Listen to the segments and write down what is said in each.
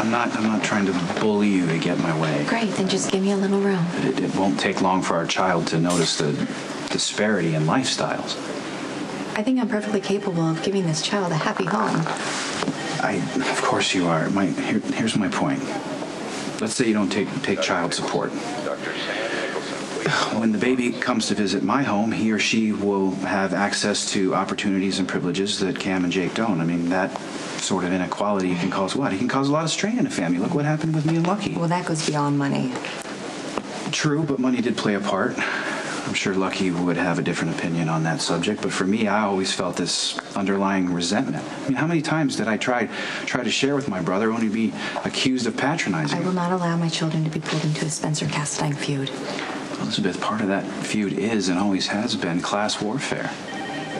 I'm not trying to bully you to get my way. Great, then just give me a little room. But it won't take long for our child to notice the disparity in lifestyles. I think I'm perfectly capable of giving this child a happy home. Of course you are. Here's my point. Let's say you don't take child support. When the baby comes to visit my home, he or she will have access to opportunities and privileges that Cam and Jake don't. I mean, that sort of inequality can cause what? It can cause a lot of strain in a family. Look what happened with me and Lucky. Well, that goes beyond money. True, but money did play a part. I'm sure Lucky would have a different opinion on that subject, but for me, I always felt this underlying resentment. I mean, how many times did I try to share with my brother, only to be accused of patronizing? I will not allow my children to be pulled into a Spencer-Castine feud. Elizabeth, part of that feud is and always has been class warfare.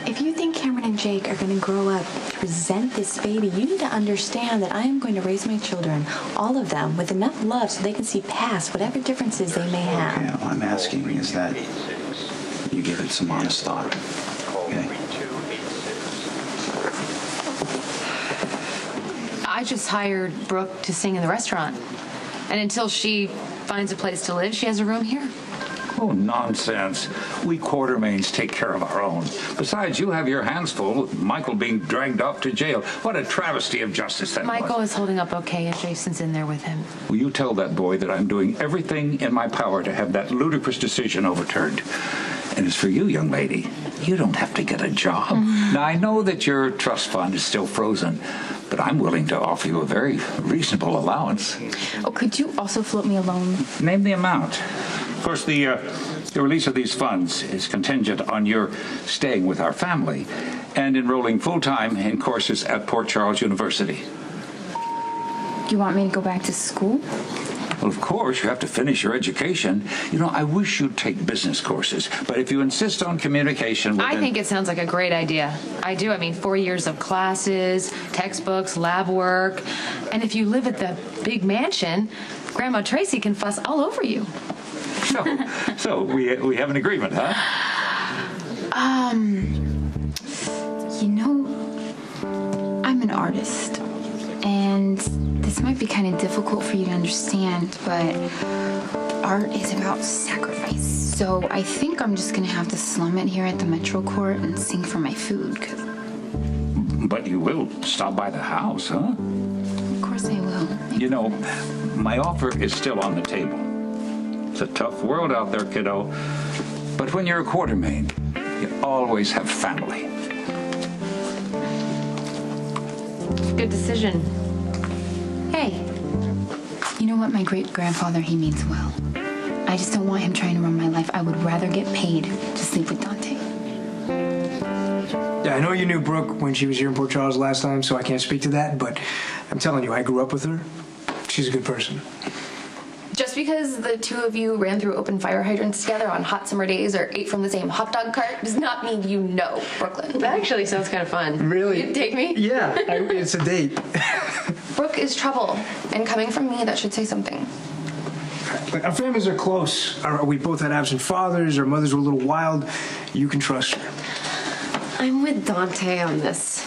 If you think Cameron and Jake are going to grow up to resent this baby, you need to understand that I am going to raise my children, all of them, with enough love so they can see past whatever differences they may have. Okay, all I'm asking is that you give it some honest thought, okay? I just hired Brooke to sing in the restaurant. And until she finds a place to live, she has a room here. Oh, nonsense. We Quartermains take care of our own. Besides, you have your hands full with Michael being dragged off to jail. What a travesty of justice that was. Michael is holding up okay, and Jason's in there with him. Will you tell that boy that I'm doing everything in my power to have that ludicrous decision overturned? And as for you, young lady, you don't have to get a job. Now, I know that your trust fund is still frozen, but I'm willing to offer you a very reasonable allowance. Oh, could you also float me a loan? Name the amount. Of course, the release of these funds is contingent on your staying with our family and enrolling full-time in courses at Port Charles University. You want me to go back to school? Well, of course, you have to finish your education. You know, I wish you'd take business courses, but if you insist on communication... I think it sounds like a great idea. I do. I mean, 4 years of classes, textbooks, lab work. And if you live at the big mansion, Grandma Tracy can fuss all over you. So we have an agreement, huh? You know, I'm an artist, and this might be kind of difficult for you to understand, but art is about sacrifice. So I think I'm just gonna have to slum it here at the Metro Court and sing for my food. But you will stop by the house, huh? Of course I will. You know, my offer is still on the table. It's a tough world out there, kiddo. But when you're a Quartermain, you always have family. Good decision. Hey, you know what? My great-grandfather, he means well. I just don't want him trying to run my life. I would rather get paid to sleep with Dante. Yeah, I know you knew Brooke when she was here in Port Charles last time, so I can't speak to that, but I'm telling you, I grew up with her. She's a good person. Just because the two of you ran through open fire hydrants together on hot summer days or ate from the same hot dog cart does not mean you know Brooklyn. That actually sounds kind of fun. Really? You'd take me? Yeah, it's a date. Brooke is trouble, and coming from me, that should say something. Our families are close. We both had absent fathers. Our mothers were a little wild. You can trust her. I'm with Dante on this.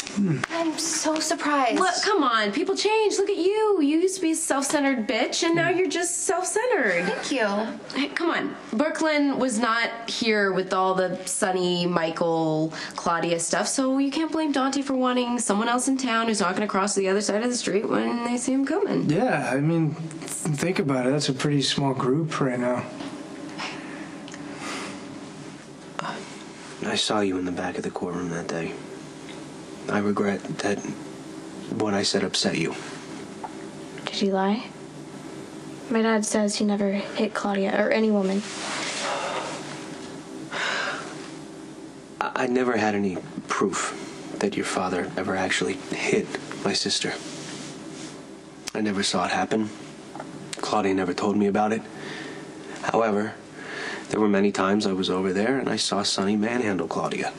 I'm so surprised. Look, come on, people change. Look at you. You used to be a self-centered bitch, and now you're just self-centered. Thank you. Hey, come on. Brooklyn was not here with all the Sonny, Michael, Claudia stuff, so you can't blame Dante for wanting someone else in town who's not going to cross to the other side of the street when they see him coming. Yeah, I mean, think about it. That's a pretty small group right now. I saw you in the back of the courtroom that day. I regret that what I said upset you. Did you lie? My dad says he never hit Claudia or any woman. I never had any proof that your father ever actually hit my sister. I never saw it happen. Claudia never told me about it. However, there were many times I was over there and I saw Sonny manhandle Claudia.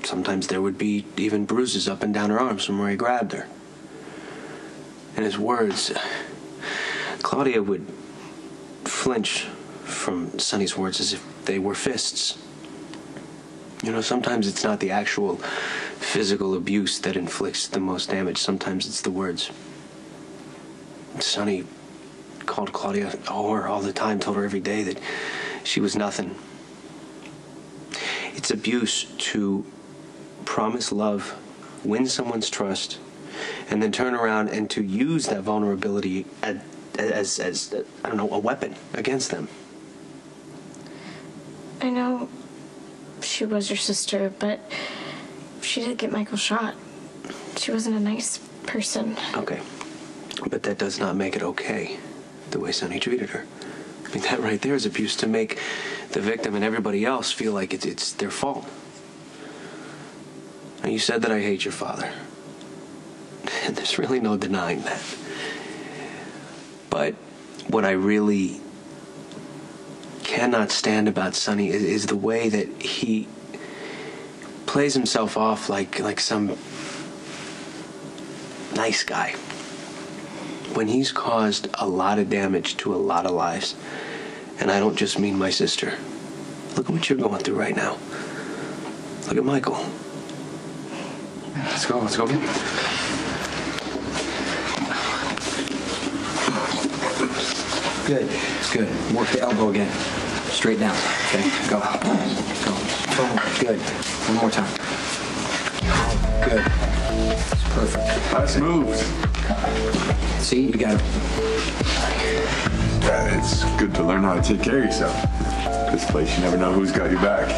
Sometimes there would be even bruises up and down her arms from where he grabbed her. In his words, Claudia would flinch from Sonny's words as if they were fists. You know, sometimes it's not the actual physical abuse that inflicts the most damage. Sometimes it's the words. Sonny called Claudia a whore all the time, told her every day that she was nothing. It's abuse to promise love, win someone's trust, and then turn around and to use that vulnerability as I don't know, a weapon against them. I know she was your sister, but she did get Michael shot. She wasn't a nice person. Okay. But that does not make it okay, the way Sonny treated her. I mean, that right there is abuse, to make the victim and everybody else feel like it's their fault. Now, you said that I hate your father. And there's really no denying that. But what I really cannot stand about Sonny is the way that he plays himself off like some nice guy, when he's caused a lot of damage to a lot of lives. And I don't just mean my sister. Look at what you're going through right now. Look at Michael. Let's go again. Good, it's good. Work the elbow again. Straight down, okay? Go. Boom, good. One more time. Good. It's perfect. Nice moves. See, you got it. Yeah, it's good to learn how to take care of yourself. This place, you never know who's got your back.